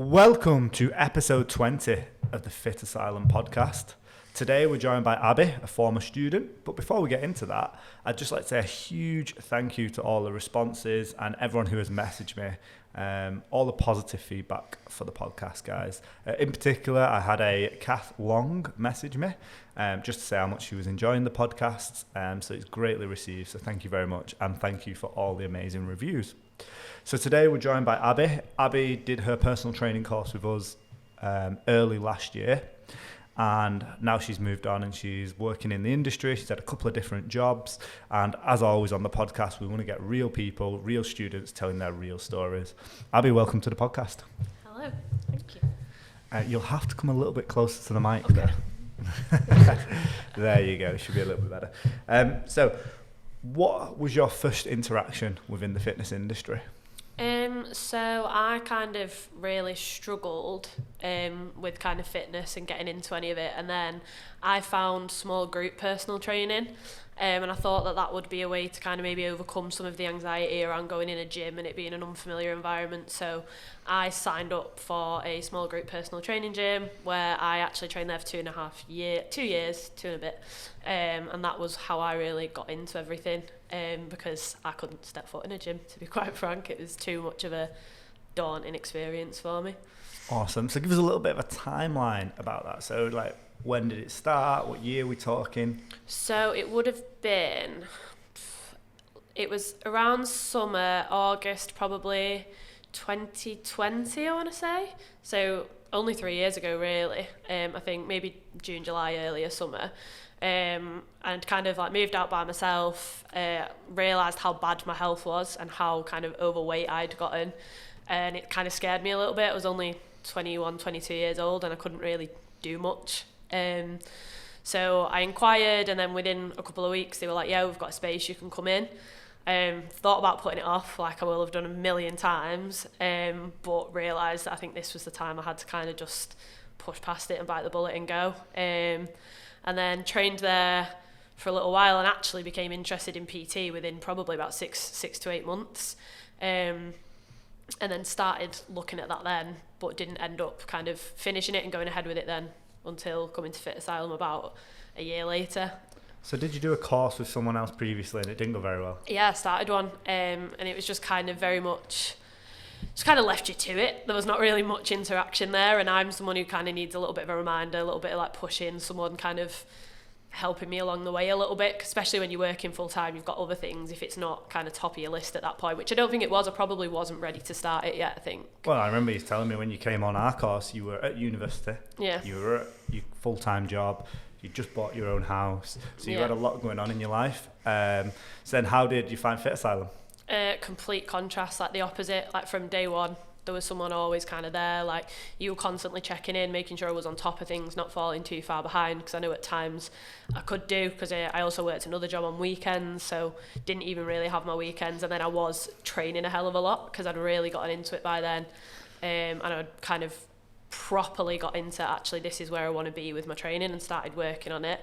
Welcome to episode 20 of the Fitasylum podcast. Today we're joined by Abbie, a former student. But before we get into that, I'd just like to say a huge thank you to all the responses and everyone who has messaged me. All the positive feedback for the podcast, guys. In particular, I had a Kath Long message me just to say how much she was enjoying the podcasts. So it's greatly received. So thank you very much. And thank you for all the amazing reviews. So today we're joined by Abbie. Abbie did her personal training course with us early last year. And now she's moved on and she's working in the industry. She's had a couple of different jobs. And as always on the podcast, we want to get real people, real students telling their real stories. Abbie, welcome to the podcast. Hello, thank you. You'll have to come a little bit closer to the mic. Okay. There you go. It should be a little bit better. So what was your first interaction within the fitness industry? So I kind of really struggled with kind of fitness and getting into any of it, and then I found small group personal training, and I thought that that would be a way to kind of maybe overcome some of the anxiety around going in a gym and it being an unfamiliar environment. So I signed up for a small group personal training gym where I actually trained there for 2 years, two and a bit, and that was how I really got into everything. Because I couldn't step foot in a gym, to be quite frank. It was too much of a daunting experience for me. Awesome. So give us a little bit of a timeline about that. So like, when did it start? What year are we talking? So it would have been, it was around summer, August probably 2020, I want to say. So only 3 years ago really. I think maybe June, July, earlier summer. And kind of like moved out by myself, realised how bad my health was and how kind of overweight I'd gotten, and it kind of scared me a little bit. I was only 21, 22 years old and I couldn't really do much. So I inquired, and then within a couple of weeks they were like, yeah, we've got a space, you can come in. Thought about putting it off like I will have done a million times, but realised that I think this was the time I had to kind of just push past it and bite the bullet and go. And then trained there for a little while and actually became interested in PT within probably about six to 8 months. And then started looking at that then, but didn't end up kind of finishing it and going ahead with it then until coming to Fitasylum about a year later. So did you do a course with someone else previously and it didn't go very well? Yeah, I started one, and it was just kind of very much, just kind of left you to it. There was not really much interaction there, and I'm someone who kind of needs a little bit of a reminder, a little bit of like pushing, someone kind of helping me along the way a little bit, especially when you're working full time, you've got other things if it's not kind of top of your list at that point, which I don't think it was. I probably wasn't ready to start it yet, I think. Well, I remember you telling me when you came on our course, you were at university. Yeah. You were at your full-time job. You just bought your own house. So you had a lot going on in your life. So then how did you find Fitasylum? Complete contrast, like the opposite. Like from day one, there was someone always kind of there. Like you were constantly checking in, making sure I was on top of things, not falling too far behind, because I know at times I could do, because I also worked another job on weekends, so didn't even really have my weekends. And then I was training a hell of a lot because I'd really gotten into it by then, and I'd kind of properly got into actually this is where I want to be with my training and started working on it.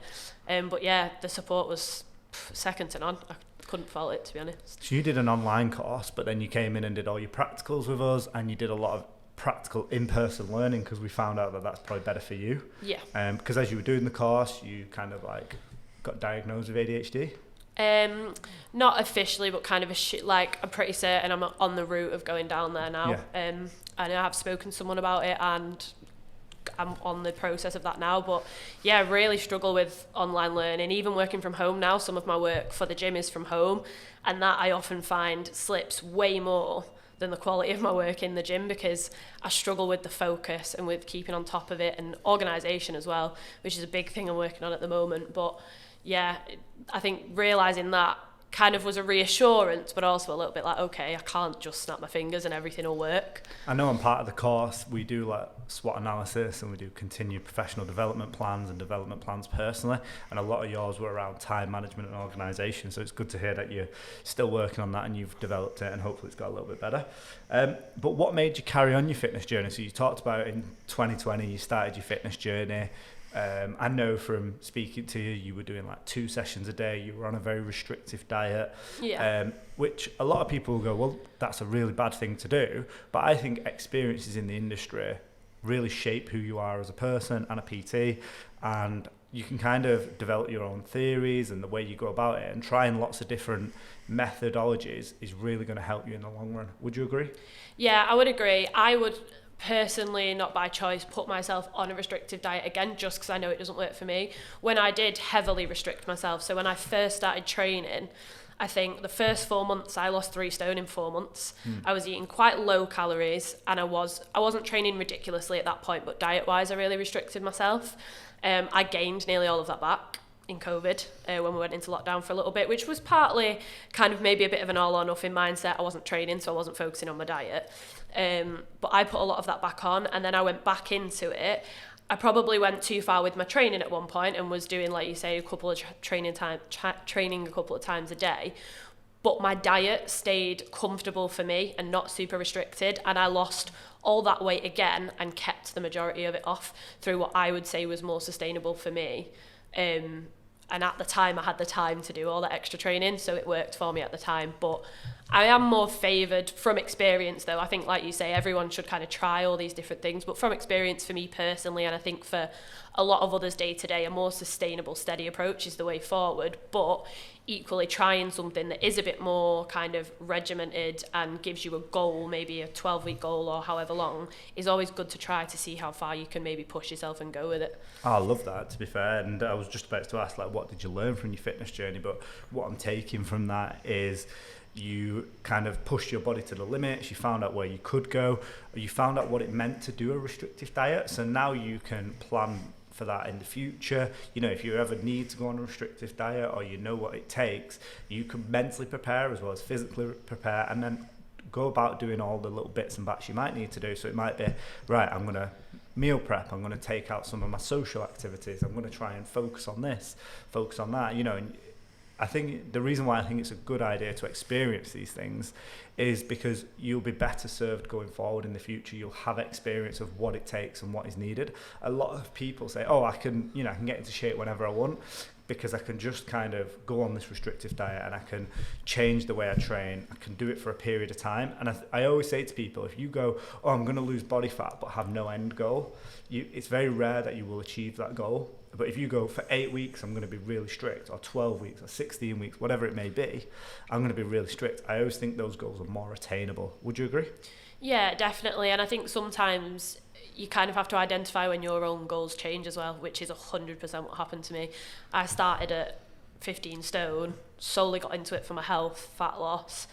But yeah, the support was second to none. I couldn't fault it, to be honest. So you did an online course, but then you came in and did all your practicals with us, and you did a lot of practical in-person learning, because we found out that that's probably better for you. Yeah. Because as you were doing the course, you kind of like got diagnosed with ADHD. Not officially, but kind of like I'm pretty certain I'm on the route of going down there now. Yeah. And I have spoken to someone about it, and I'm on the process of that now. But yeah, I really struggle with online learning. Even working from home now, some of my work for the gym is from home, and that I often find slips way more than the quality of my work in the gym, because I struggle with the focus and with keeping on top of it, and organisation as well, which is a big thing I'm working on at the moment. But yeah, I think realising that kind of was a reassurance, but also a little bit like, okay, I can't just snap my fingers and everything will work. I know on part of the course we do like SWOT analysis, and we do continued professional development plans and development plans personally, and a lot of yours were around time management and organisation, so it's good to hear that you're still working on that and you've developed it, and hopefully it's got a little bit better. But what made you carry on your fitness journey? So you talked about in 2020 you started your fitness journey. I know from speaking to you, you were doing like 2 sessions a day. You were on a very restrictive diet, which a lot of people will go, well, that's a really bad thing to do. But I think experiences in the industry really shape who you are as a person and a PT, and you can kind of develop your own theories and the way you go about it, and trying lots of different methodologies is really going to help you in the long run. Would you agree? Yeah, I would agree. I would personally, not by choice, put myself on a restrictive diet again, just because I know it doesn't work for me. When I did heavily restrict myself, so when I first started training, I think the first 4 months I lost 3 stone in 4 months. I was eating quite low calories, and I wasn't training ridiculously at that point, but diet wise I really restricted myself. I gained nearly all of that back in COVID when we went into lockdown for a little bit, which was partly kind of maybe a bit of an all or nothing mindset. I wasn't training, so I wasn't focusing on my diet. But I put a lot of that back on, and then I went back into it. I probably went too far with my training at one point and was doing, like you say, a couple of training a couple of times a day. But my diet stayed comfortable for me and not super restricted, and I lost all that weight again and kept the majority of it off through what I would say was more sustainable for me. And at the time I had the time to do all that extra training, so it worked for me at the time. But I am more favoured from experience, though. I think, like you say, everyone should kind of try all these different things, but from experience for me personally, and I think for a lot of others day to day, a more sustainable, steady approach is the way forward. But equally, trying something that is a bit more kind of regimented and gives you a goal, maybe a 12-week goal or however long, is always good to try to see how far you can maybe push yourself and go with it. Oh, I love that, to be fair. And I was just about to ask, like, what did you learn from your fitness journey? But what I'm taking from that is you kind of pushed your body to the limits, you found out where you could go, you found out what it meant to do a restrictive diet, so now you can plan for that in the future. You know, if you ever need to go on a restrictive diet, or you know what it takes, you can mentally prepare as well as physically prepare, and then go about doing all the little bits and bats you might need to do. So it might be, right, I'm going to meal prep, I'm going to take out some of my social activities, I'm going to try and focus on this, focus on that, you know. And I think the reason why I think it's a good idea to experience these things is because you'll be better served going forward in the future. You'll have experience of what it takes and what is needed. A lot of people say, oh, I can get into shape whenever I want, because I can just kind of go on this restrictive diet and I can change the way I train. I can do it for a period of time. And I always say to people, if you go, oh, I'm going to lose body fat but have no end goal, it's very rare that you will achieve that goal. But if you go for 8 weeks, I'm going to be really strict, or 12 weeks, or 16 weeks, whatever it may be, I'm going to be really strict. I always think those goals are more attainable. Would you agree? Yeah, definitely. And I think sometimes you kind of have to identify when your own goals change as well, which is 100% what happened to me. I started at 15 stone, solely got into it for my health, fat loss.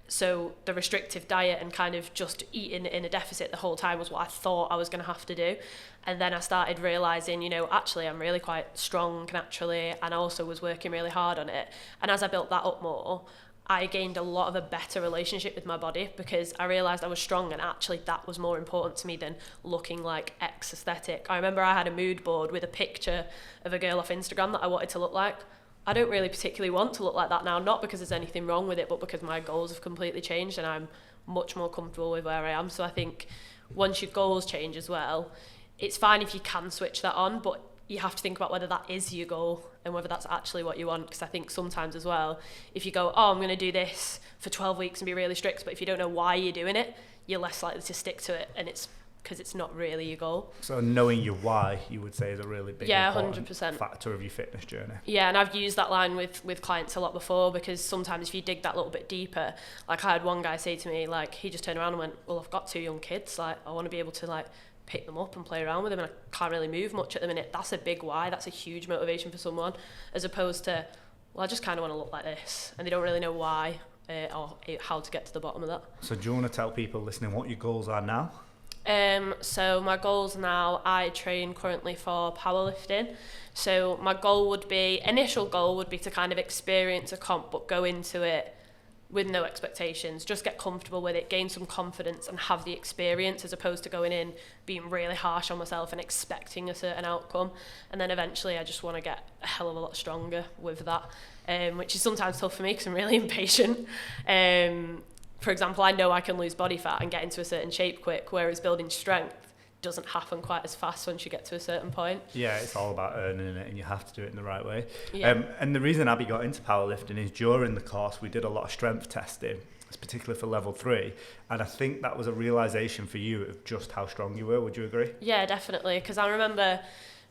So the restrictive diet and kind of just eating in a deficit the whole time was what I thought I was going to have to do. And then I started realising, you know, actually I'm really quite strong naturally, and I also was working really hard on it. And as I built that up more, I gained a lot of a better relationship with my body, because I realised I was strong, and actually that was more important to me than looking like X aesthetic. I remember I had a mood board with a picture of a girl off Instagram that I wanted to look like. I don't really particularly want to look like that now, not because there's anything wrong with it, but because my goals have completely changed and I'm much more comfortable with where I am. So I think once your goals change as well, it's fine if you can switch that on, but you have to think about whether that is your goal and whether that's actually what you want. Because I think sometimes as well, if you go, oh, I'm going to do this for 12 weeks and be really strict, but if you don't know why you're doing it, you're less likely to stick to it, and it's because it's not really your goal. So knowing your why, you would say, is a really big 100% factor of your fitness journey. Yeah, and I've used that line with clients a lot before, because sometimes if you dig that little bit deeper, like I had one guy say to me, like, he just turned around and went, well, I've got 2 young kids, like I want to be able to like pick them up and play around with them, and I can't really move much at the minute. That's a big why. That's a huge motivation for someone, as opposed to, well, I just kind of want to look like this, and they don't really know why or how to get to the bottom of that. So do you want to tell people listening what your goals are now? So my goals now, I train currently for powerlifting. So my initial goal would be to kind of experience a comp, but go into it with no expectations, just get comfortable with it, gain some confidence and have the experience, as opposed to going in being really harsh on myself and expecting a certain outcome. And then eventually I just want to get a hell of a lot stronger with that, which is sometimes tough for me because I'm really impatient. For example, I know I can lose body fat and get into a certain shape quick, whereas building strength doesn't happen quite as fast once you get to a certain point. Yeah, it's all about earning it, and you have to do it in the right way. Yeah. And the reason Abbie got into powerlifting is during the course we did a lot of strength testing, particularly for level 3, and I think that was a realisation for you of just how strong you were. Would you agree? Yeah, definitely, because I remember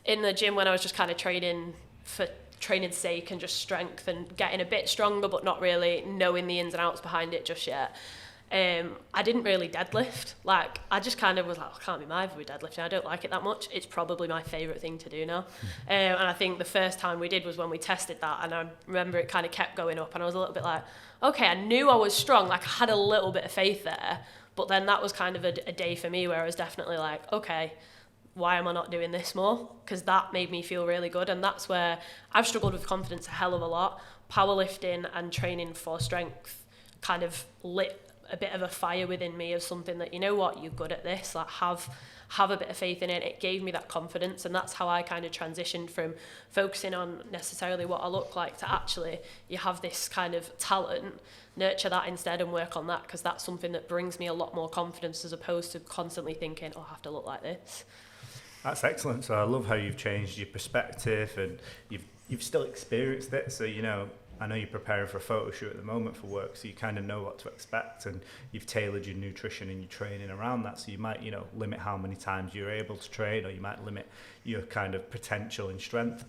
in the gym when I was just kind of training for training's sake and just strength and getting a bit stronger but not really knowing the ins and outs behind it just yet. I didn't really deadlift. Like, I just kind of was like, I can't be mad with deadlifting. I don't like it that much. It's probably my favourite thing to do now. And I think the first time we did was when we tested that, and I remember it kind of kept going up, and I was a little bit like, okay, I knew I was strong. Like, I had a little bit of faith there. But then that was kind of a day for me where I was definitely like, okay, why am I not doing this more? Because that made me feel really good. And that's where I've struggled with confidence a hell of a lot. Powerlifting and training for strength kind of lit a bit of a fire within me of something that, you know what, you're good at this, like have a bit of faith in it. It gave me that confidence, and that's how I kind of transitioned from focusing on necessarily what I look like to actually, you have this kind of talent, nurture that instead and work on that, because that's something that brings me a lot more confidence as opposed to constantly thinking, oh, I have to look like this. That's excellent. So I love how you've changed your perspective, and you've still experienced it. So, you know, I know you're preparing for a photo shoot at the moment for work, so you kind of know what to expect, and you've tailored your nutrition and your training around that. So you might, you know, limit how many times you're able to train, or you might limit your kind of potential in strength.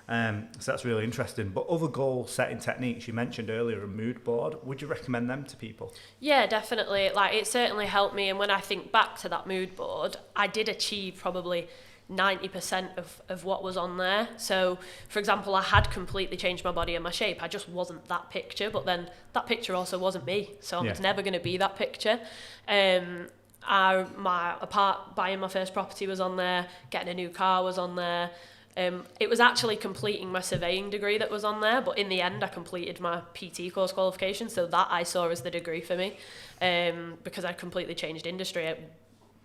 So that's really interesting. But other goal setting techniques, you mentioned earlier a mood board. Would you recommend them to people? Yeah, definitely. Like, it certainly helped me. And when I think back to that mood board, I did achieve probably 90% of what was on there. So, for example, I had completely changed my body and my shape. I just wasn't that picture, but then that picture also wasn't me. So I was never going to be that picture. Buying my first property was on there, getting a new car was on there. It was actually completing my surveying degree that was on there, but in the end I completed my PT course qualification, so that I saw as the degree for me, because I completely changed industry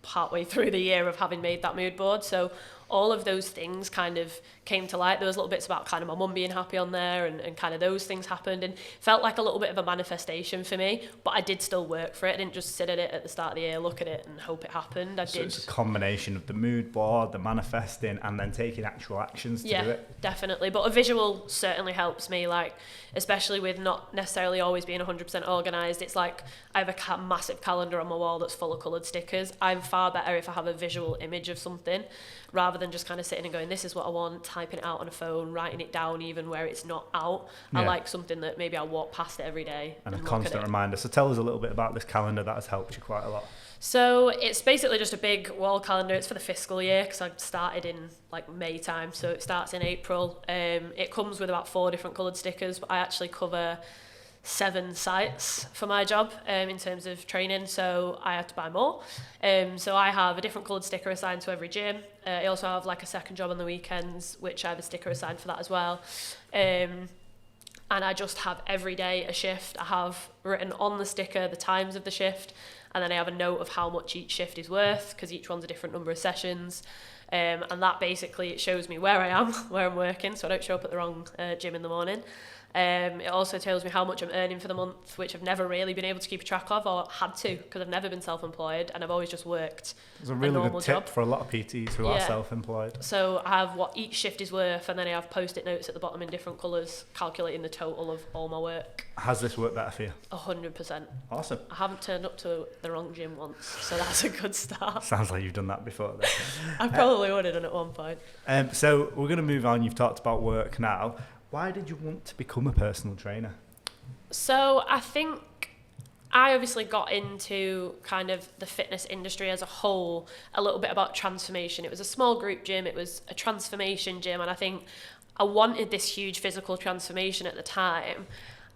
partway through the year of having made that mood board. So all of those things kind of came to light. There was little bits about kind of my mum being happy on there, and kind of those things happened, and felt like a little bit of a manifestation for me, but I did still work for it. I didn't just sit at it at the start of the year, look at it and hope it happened. So it's a combination of the mood board, the manifesting, and then taking actual actions to do it. Yeah, definitely. But a visual certainly helps me, like, especially with not necessarily always being 100% organised. It's like I have a massive calendar on my wall that's full of coloured stickers. I'm far better if I have a visual image of something, rather than just kind of sitting and going, this is what I want, typing it out on a phone, writing it down even where it's not out. I like something that maybe I walk past it every day. And a constant reminder. So tell us a little bit about this calendar that has helped you quite a lot. So it's basically just a big wall calendar. It's for the fiscal year, because I started in like May time, so it starts in April. It comes with about 4 different coloured stickers, but I actually cover 7 sites for my job in terms of training, so I had to buy more. So I have a different coloured sticker assigned to every gym. I also have like a second job on the weekends, which I have a sticker assigned for that as well. And I just have every day a shift. I have written on the sticker the times of the shift, and then I have a note of how much each shift is worth, because each one's a different number of sessions. And that basically, it shows me where I am, where I'm working, so I don't show up at the wrong gym in the morning. It also tells me how much I'm earning for the month, which I've never really been able to keep track of, or had to, because I've never been self-employed, and I've always just worked It's a really normal good tip job for a lot of PTs who are self-employed. So I have what each shift is worth, and then I have post-it notes at the bottom in different colours, calculating the total of all my work. Has this worked better for you? 100%. Awesome. I haven't turned up to the wrong gym once, so that's a good start. Sounds like you've done that before then. I probably would have done it at one point. So we're going to move on. You've talked about work now. Why did you want to become a personal trainer? So I think I obviously got into kind of the fitness industry as a whole a little bit about transformation. It was a small group gym, it was a transformation gym, and I think I wanted this huge physical transformation at the time.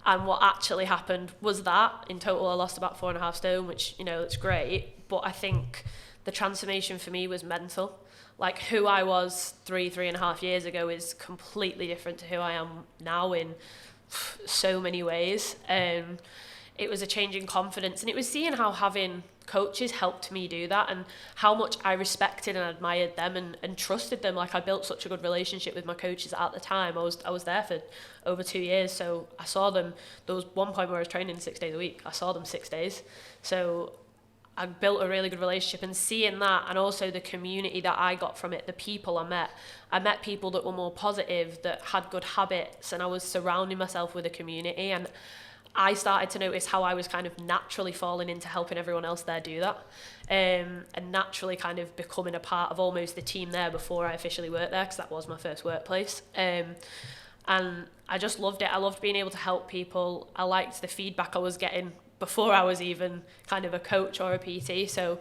And what actually happened was that in total I lost about 4.5 stone, which, you know, it's great, but I think the transformation for me was mental. Like, who I was 3.5 years ago is completely different to who I am now in so many ways. It was a change in confidence, and it was seeing how having coaches helped me do that, and how much I respected and admired them and trusted them. Like, I built such a good relationship with my coaches at the time. I was there for over 2 years, so I saw them. There was one point where I was training 6 days a week. I saw them 6 days. So I built a really good relationship, and seeing that, and also the community that I got from it, the people I met people that were more positive, that had good habits, and I was surrounding myself with a community, and I started to notice how I was kind of naturally falling into helping everyone else there do that, and naturally kind of becoming a part of almost the team there before I officially worked there, because that was my first workplace. And I just loved it. I loved being able to help people. I liked the feedback I was getting before I was even kind of a coach or a PT. So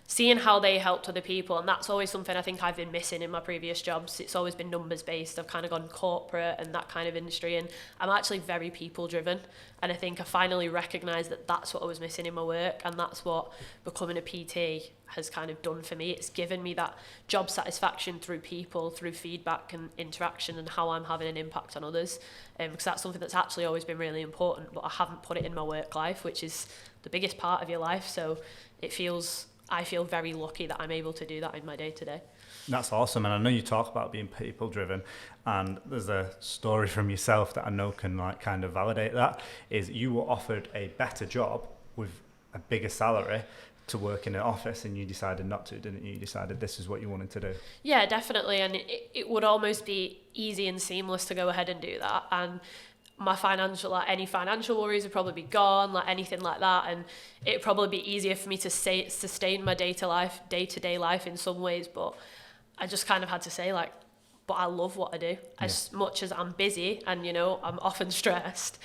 seeing how they helped other people, and that's always something I think I've been missing in my previous jobs. It's always been numbers based. I've kind of gone corporate and that kind of industry, and I'm actually very people driven, and I think I finally recognised that that's what I was missing in my work, and that's what becoming a PT has kind of done for me. It's given me that job satisfaction through people, through feedback and interaction, and how I'm having an impact on others, because that's something that's actually always been really important, but I haven't put it in my work life, which is the biggest part of your life. So I feel very lucky that I'm able to do that in my day-to-day. That's awesome. And I know you talk about being people-driven, and there's a story from yourself that I know can like kind of validate that, is you were offered a better job with a bigger salary to work in an office, and you decided not to, didn't you? You decided this is what you wanted to do. Yeah, definitely. And it would almost be easy and seamless to go ahead and do that. And my any financial worries would probably be gone, like anything like that, and it'd probably be easier for me to sustain my day-to-day life in some ways. But I just kind of had to say, like, but I love what I do. As much as I'm busy and, you know, I'm often stressed,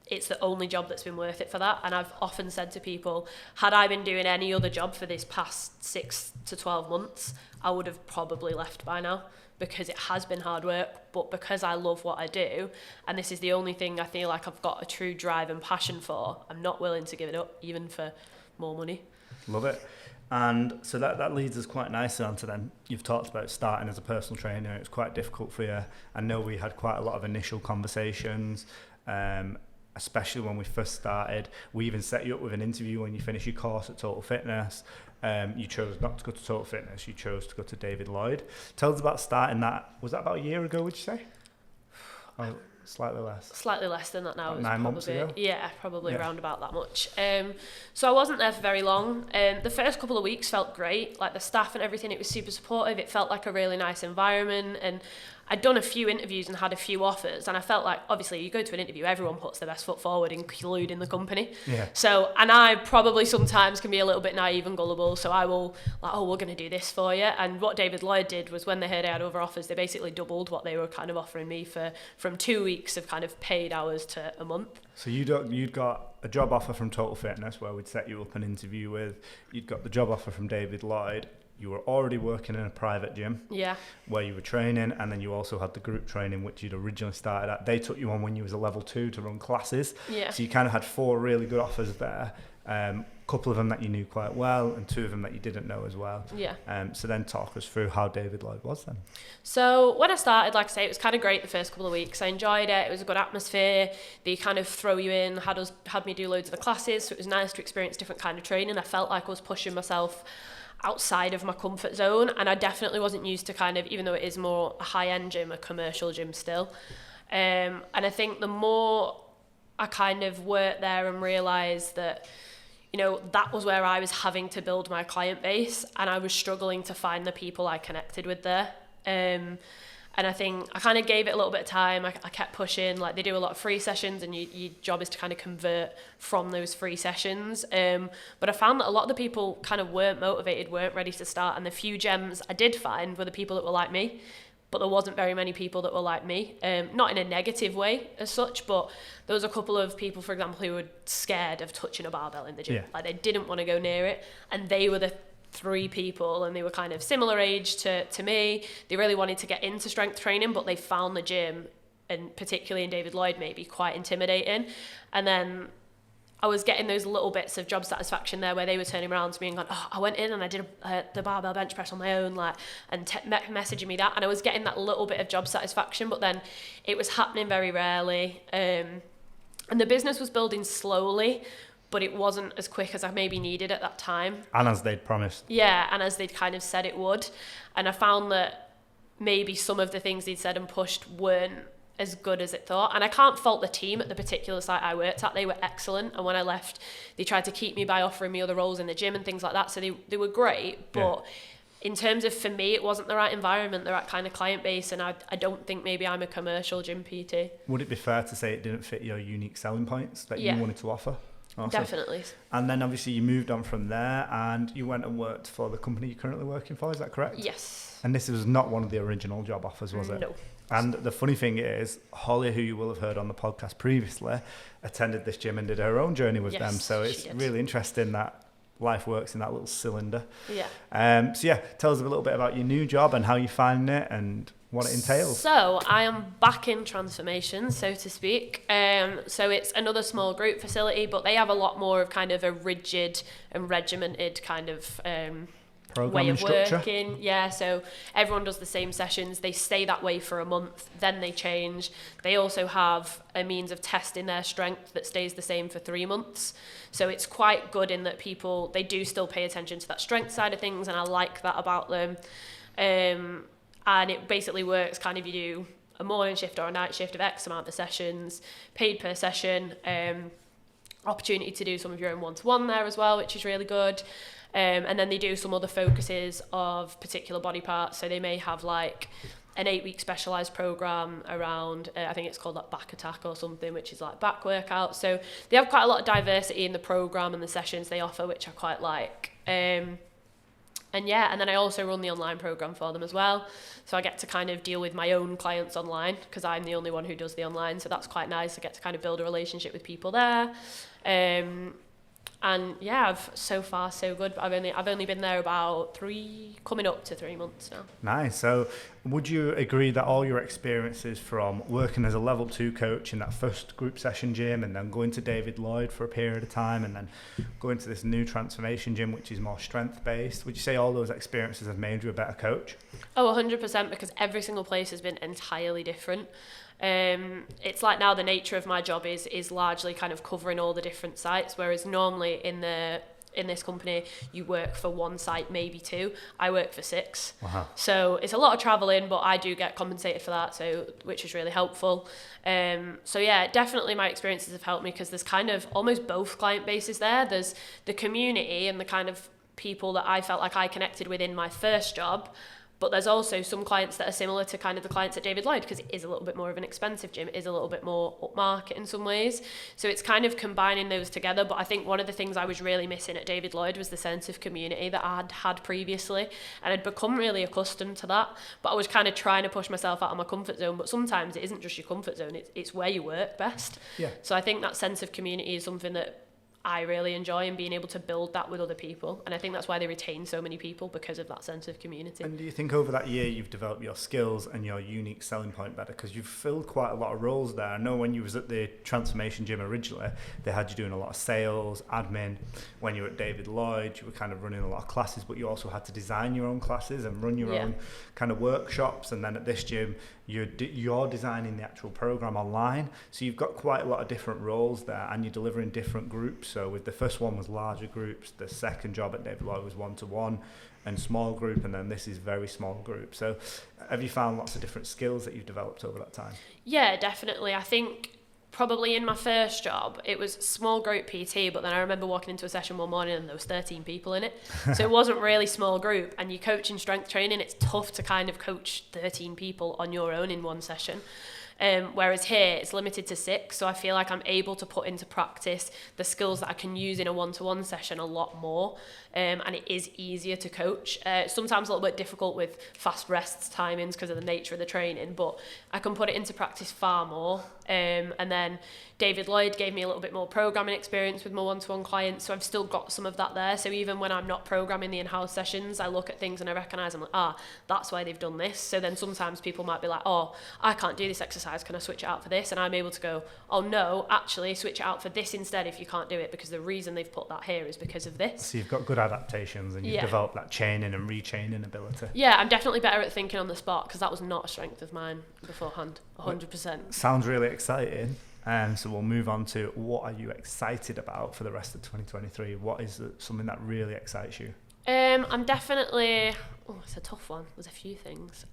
it's the only job that's been worth it for that. And I've often said to people, had I been doing any other job for this past 6 to 12 months, I would have probably left by now, because it has been hard work, but because I love what I do, and this is the only thing I feel like I've got a true drive and passion for, I'm not willing to give it up, even for more money. Love it. And so that leads us quite nicely onto then, you've talked about starting as a personal trainer. It was quite difficult for you. I know we had quite a lot of initial conversations, especially when we first started. We even set you up with an interview when you finished your course at Total Fitness. You chose not to go to Total Fitness, you chose to go to David Lloyd. Tell us about starting that. Was that about a year ago, would you say? Or slightly less? Slightly less than that now. About 9 months ago? Yeah, probably around about that much. So I wasn't there for very long. The first couple of weeks felt great. Like the staff and everything, it was super supportive. It felt like a really nice environment, and I'd done a few interviews and had a few offers, and I felt like, obviously, you go to an interview, everyone puts their best foot forward, including the company. Yeah. So, and I probably sometimes can be a little bit naive and gullible, so I will, like, oh, we're going to do this for you. And what David Lloyd did was, when they heard I had other offers, they basically doubled what they were kind of offering me from 2 weeks of kind of paid hours to a month. So you'd got a job offer from Total Fitness, where we'd set you up an interview with. You'd got the job offer from David Lloyd. You were already working in a private gym, where you were training, and then you also had the group training, which you'd originally started at. They took you on when you was a level 2 to run classes. Yeah. So you kind of had 4 really good offers there. A couple of them that you knew quite well, and 2 of them that you didn't know as well. Yeah. So then talk us through how David Lloyd was then. So when I started, like I say, it was kind of great the first couple of weeks. I enjoyed it. It was a good atmosphere. They kind of throw you in, had me do loads of the classes, so it was nice to experience different kind of training. I felt like I was pushing myself outside of my comfort zone, and I definitely wasn't used to kind of, even though it is more a high-end gym, a commercial gym still. And I think the more I kind of worked there and realised that, you know, that was where I was having to build my client base, and I was struggling to find the people I connected with there. And I think I kind of gave it a little bit of time. I kept pushing. Like, they do a lot of free sessions, and your job is to kind of convert from those free sessions. But I found that a lot of the people kind of weren't motivated, weren't ready to start. And the few gems I did find were the people that were like me, but there wasn't very many people that were like me. Not in a negative way as such, but there was a couple of people, for example, who were scared of touching a barbell in the gym. Yeah. Like, they didn't want to go near it, and they were the 3 people, and they were kind of similar age to me. They really wanted to get into strength training, but they found the gym, and particularly in David Lloyd, maybe quite intimidating. And then I was getting those little bits of job satisfaction there, where they were turning around to me and going, oh, I went in and I did the barbell bench press on my own, like, and messaging me that, and I was getting that little bit of job satisfaction, but then it was happening very rarely. And the business was building slowly, but it wasn't as quick as I maybe needed at that time. And as they'd promised. Yeah, and as they'd kind of said it would. And I found that maybe some of the things they'd said and pushed weren't as good as it thought. And I can't fault the team at the particular site I worked at. They were excellent. And when I left, they tried to keep me by offering me other roles in the gym and things like that. So they were great. But in terms of, for me, it wasn't the right environment, the right kind of client base. And I don't think maybe I'm a commercial gym PT. Would it be fair to say it didn't fit your unique selling points that you wanted to offer? Awesome. Definitely. And then obviously you moved on from there and you went and worked for the company you're currently working for, is that correct? Yes. And this was not one of the original job offers, was it? No. And the funny thing is, Holly, who you will have heard on the podcast previously, attended this gym and did her own journey with them. So it's really interesting that life works in that little cylinder. Yeah. So tell us a little bit about your new job and how you find it and what it entails. So I am back in transformation, so to speak. So it's another small group facility, but they have a lot more of kind of a rigid and regimented kind of way of structure. working. Yeah, so everyone does the same sessions. They stay that way for a month, then they change. They also have a means of testing their strength that stays the same for 3 months. So it's quite good in that they do still pay attention to that strength side of things, and I like that about them. And it basically works kind of, you do a morning shift or a night shift of X amount of sessions, paid per session, opportunity to do some of your own one-to-one there as well, which is really good. And then they do some other focuses of particular body parts. So they may have like an 8-week specialised programme around, I think it's called like back attack or something, which is like back workout. So they have quite a lot of diversity in the programme and the sessions they offer, which I quite like. And then I also run the online program for them as well. So I get to kind of deal with my own clients online because I'm the only one who does the online. So that's quite nice. I get to kind of build a relationship with people there. So far so good. But I've only been there about coming up to 3 months now. Nice. So would you agree that all your experiences from working as a level 2 coach in that first group session gym and then going to David Lloyd for a period of time and then going to this new transformation gym, which is more strength based, would you say all those experiences have made you a better coach? Oh, 100%, because every single place has been entirely different. It's like now the nature of my job is largely kind of covering all the different sites, whereas normally in this company you work for one site, maybe 2. I work for 6. Wow. So it's a lot of traveling, but I do get compensated for that, which is really helpful. Definitely my experiences have helped me because there's kind of almost both client bases there. There's the community and the kind of people that I felt like I connected with in my first job. But there's also some clients that are similar to kind of the clients at David Lloyd because it is a little bit more of an expensive gym. It is a little bit more upmarket in some ways. So it's kind of combining those together. But I think one of the things I was really missing at David Lloyd was the sense of community that I had previously. And I'd become really accustomed to that. But I was kind of trying to push myself out of my comfort zone. But sometimes it isn't just your comfort zone. It's where you work best. Yeah. So I think that sense of community is something that I really enjoy, and being able to build that with other people. And I think that's why they retain so many people, because of that sense of community. And do you think over that year you've developed your skills and your unique selling point better? Because you've filled quite a lot of roles there. I know when you was at the transformation gym originally, they had you doing a lot of sales, admin. When you were at David Lloyd, you were kind of running a lot of classes, but you also had to design your own classes and run your own kind of workshops. And then at this gym, you're designing the actual program online. So you've got quite a lot of different roles there, and you're delivering different groups. So with the first one was larger groups, the second job at David Lloyd was one-to-one and small group, and then this is very small group. So have you found lots of different skills that you've developed over that time? Yeah, definitely. I think probably in my first job, it was small group PT, but then I remember walking into a session one morning and there was 13 people in it. So it wasn't really small group. And you coach in strength training, it's tough to kind of coach 13 people on your own in one session. Whereas here it's limited to 6, so I feel like I'm able to put into practice the skills that I can use in a one-to-one session a lot more, and it is easier to coach. Sometimes a little bit difficult with fast rests timings because of the nature of the training, but I can put it into practice far more. And then David Lloyd gave me a little bit more programming experience with my one-to-one clients, so I've still got some of that there. So even when I'm not programming the in-house sessions, I look at things and I recognise, I'm like, that's why they've done this. So then sometimes people might be like, I can't do this exercise, can I switch it out for this? And I'm able to go, no, actually switch it out for this instead if you can't do it, because the reason they've put that here is because of this. So you've got good adaptations and you've developed that chaining and rechaining ability. Yeah, I'm definitely better at thinking on the spot, because that was not a strength of mine beforehand, 100%. Sounds really exciting. So we'll move on to what are you excited about for the rest of 2023? What is something that really excites you? I'm definitely... Oh, it's a tough one. There's a few things.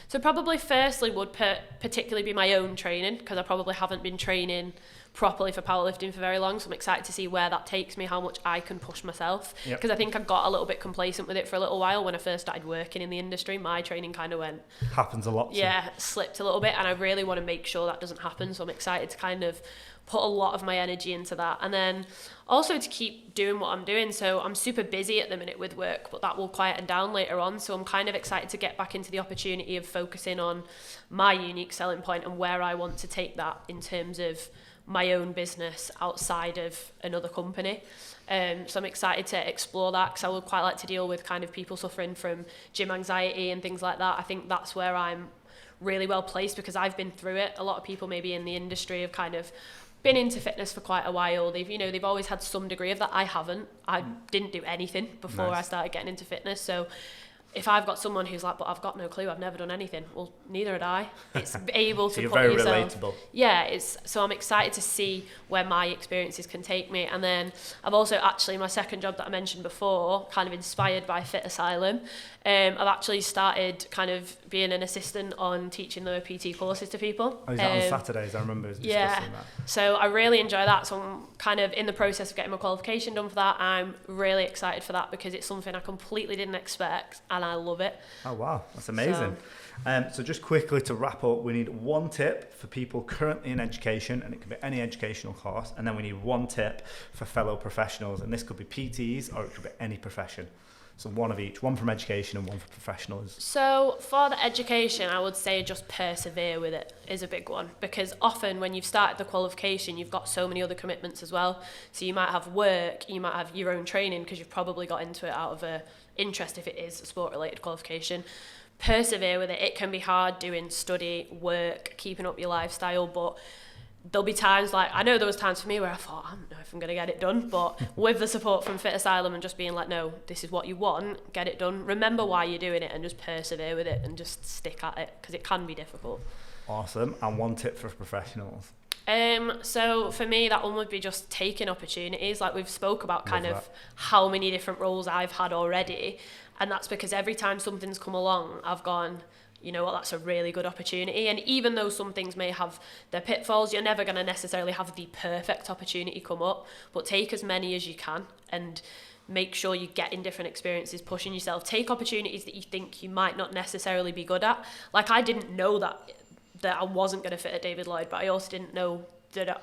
So probably firstly would particularly be my own training, because I probably haven't been training properly for powerlifting for very long, so I'm excited to see where that takes me, how much I can push myself, because I think I got a little bit complacent with it for a little while. When I first started working in the industry, my training kind of went... Happens a lot. Slipped a little bit, and I really want to make sure that doesn't happen, so I'm excited to kind of put a lot of my energy into that, and then also to keep doing what I'm doing. So I'm super busy at the minute with work, but that will quieten down later on, so I'm kind of excited to get back into the opportunity of focusing on my unique selling point and where I want to take that in terms of my own business outside of another company. So I'm excited to explore that, because I would quite like to deal with kind of people suffering from gym anxiety and things like that. I think that's where I'm really well placed, because I've been through it. A lot of people maybe in the industry have kind of been into fitness for quite a while. They've always had some degree of that. I haven't. I didn't do anything before I started getting into fitness. So if I've got someone who's like, but I've got no clue, I've never done anything, well, neither had I. It's able to so you're put very yourself... relatable. Yeah, so I'm excited to see where my experiences can take me. And then I've also actually, my second job that I mentioned before, kind of inspired by Fitasylum, I've actually started kind of being an assistant on teaching the PT courses to people. Oh, is that on Saturdays? I remember discussing that. So I really enjoy that. So I'm kind of in the process of getting my qualification done for that. I'm really excited for that, because it's something I completely didn't expect, and I love it. Oh, wow. That's amazing. So just quickly to wrap up, we need one tip for people currently in education, and it could be any educational course, and then we need one tip for fellow professionals, and this could be PTs or it could be any profession. So one of each, one from education and one for professionals. So for the education, I would say just persevere with it is a big one, because often when you've started the qualification, you've got so many other commitments as well. So you might have work, you might have your own training, because you've probably got into it out of a interest if it is a sport-related qualification. Persevere with it. It can be hard doing study, work, keeping up your lifestyle, but there'll be times, like, I know there was times for me where I thought, I don't know if I'm going to get it done, but with the support from Fitasylum and just being like, no, this is what you want, get it done. Remember why you're doing it and just persevere with it and just stick at it, because it can be difficult. Awesome. And one tip for professionals? So for me, that one would be just taking opportunities. Like we've spoke about kind of how many different roles I've had already, and that's because every time something's come along, I've gone, you know what, that's a really good opportunity. And even though some things may have their pitfalls, you're never going to necessarily have the perfect opportunity come up, but take as many as you can and make sure you get in different experiences, pushing yourself. Take opportunities that you think you might not necessarily be good at. Like I didn't know that I wasn't going to fit at David Lloyd, but I also didn't know that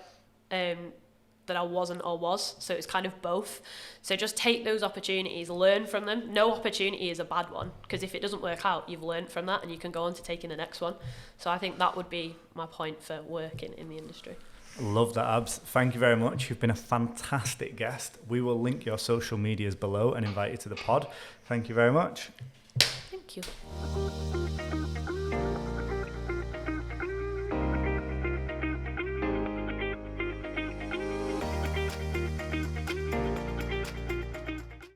I wasn't or was. So it's kind of both. So just take those opportunities, learn from them. No opportunity is a bad one, because if it doesn't work out, you've learned from that and you can go on to taking the next one. So I think that would be my point for working in the industry. Love that, Abs. Thank you very much. You've been a fantastic guest. We will link your social medias below and invite you to the pod. Thank you very much. Thank you.